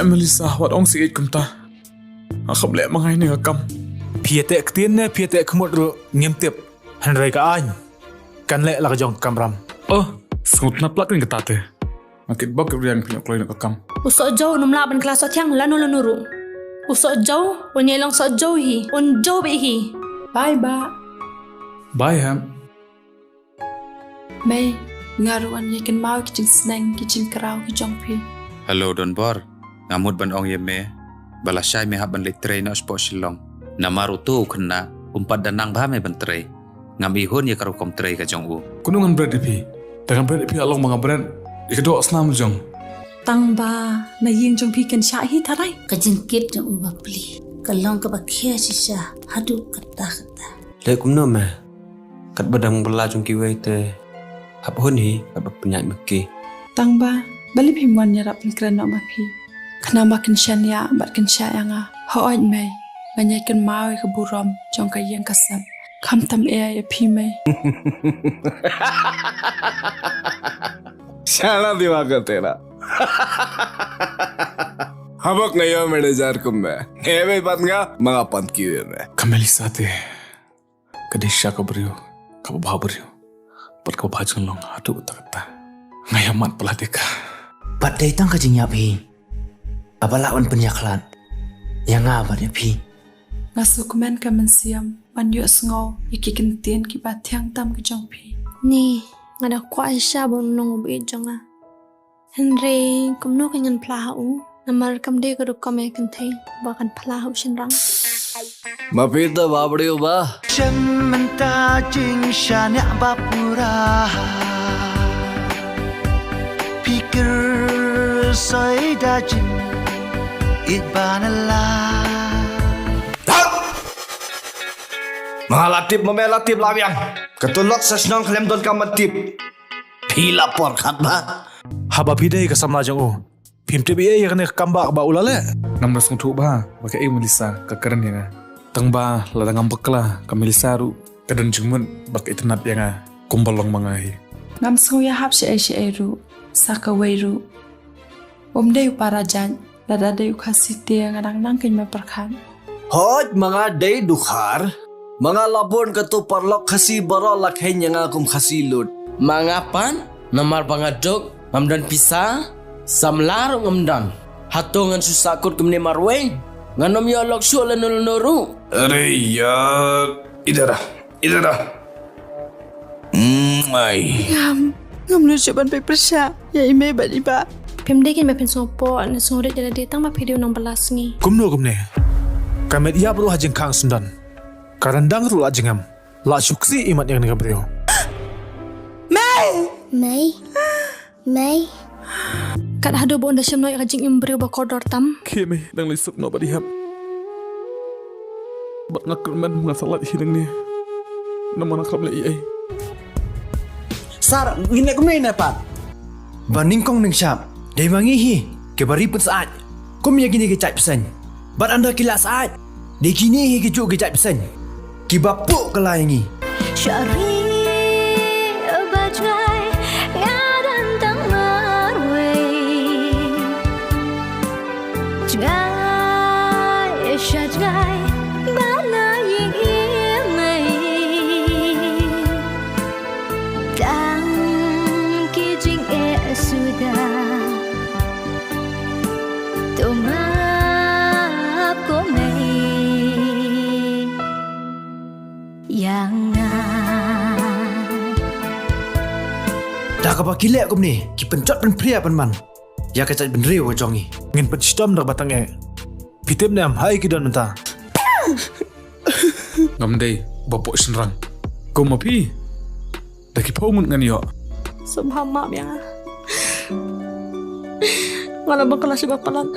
Melissa wat ong si kum ta. Akam le mangai ni kam. Piete ktien ne piete kmut ru ngem tiep. Han rai ka an. Kan le la ka jong kamram. Oh, sut na plak ni kata te. Makit bak riang punya kloi nak kam. Usok jauh numla ban kelas tiang lanu nuru. Usok jauh, unyelong sok jauh hi, jauh be hi. Bye ba. Bye ham. May ngaruan ye kan mau ki snang ki krau ki jong pi. Hello Don Bor. Ngamut ban ong yeme. Balasay me haban le train na sport silong. Namaru tu kena umpat danang ba me ban tray. Ngam ihun ye karo kom tray ka jong u. Kunungan bread pi. Dengan bread pi along mga bread. Ikedo asnam jong. Tang ba na ying jong pi kan sha hi tharai. Kajengkit jong ubah beli. Kalong ke bakia sisa. Hadu kata. Lek kumno me. Kat badang bela jong kiwai te. Hap hun hi hap penyat meki. Tang ba bali pi mon ya rap kran no ma pi. Kana makin shan ya bat kan sha yang ho oi mai. Banyak kan mau ke buram jong ka yang kasam. Kam tam ya pi mai. शाला दिमाग तेरा habak ngayon manager ko me may ba't nga mga pankiyo me Ka Melissa te. Kadisha ka brio. Ka babrio. Pat ka bajang long atu kata. Ngayamat peladeka. Pat day tang kajing yapi. Abalawan penyaklat. Yang apa dia pi? Ngasukumen ka mensiam man yu sngo ikikin tien ki batyang tam ke jong pi. Ni, ngada kwa Aisyah bon nong be jonga. Henry kumno kanyan plahu. Namar kam de ko kam e kan thai ba kan plahu shinrang. mapita babadiyo ba Sementa jing syanya bapura. Pikir saya dajin itbanala. mga latip mamelatip lawyang katulot sa snong klem don ka matip Pila por khat ba. Haba pidai ka samla jong u. Pim te bi ye kan kamba ba ulale. Nam das ngutu ba. Baka Melissa ka keren ya. Tang ba ladang ambek lah ka Melissa ru. Kadan jumun baka itnap yang kumbalong mangai. Ngam sngo ya hap she ru. Saka weiru. Omde parajan dada de khasite ngadang nang kin me perkhan. hoj mga day dukhar mga labon katu parlok khasi baro lakhen yang akum khasi lut Mga pan, namar pangadok, ngamdan pisa, samlar ngamdan. Hatungan susakut kemne marwe, nganom yolok syula nuru. अरे यार इधर आ आई Ngam lu jaban pe persya. Ya ime ba di ba. Pim de kin me pen sopo na sore jada de tang ma video nong belas ngi. Kumno kumne. Kamet ia perlu hajeng kang sundan. Karandang ru ajengam. La syuksi imat yang dengan beliau. May. Kat hado bon da syam no kajing imbrio ba kodor tam. Keme dang lisuk no badi hap. Bak ngakul man ngasalat hidang ni. Nama nak le ai. Sar ngine kum nei pat. Baning kong ning syap. Dai mangi hi ke bari pun saat. Kum ya gini ke cai pesan. Bat anda kila saat. Di kini hi ke cu ke cai pesan. Ki bapuk ke layangi. Syari bajai ngadan tang marwe. Jai syajai bana yimai. Tang kijing sudah. Tumap ko may yang Dah ka pakilek kum ni. Ki pencot pen pria pen man. Ya ka cai ben rew jongi. Ngin pecistom dak batang e. Pitim nam hai kidan menta. Ngam dei bapok shinrang. Ko mapi. Daki paumun ngan yo. Subhanallah yang. Ngala ba kelas bapalan.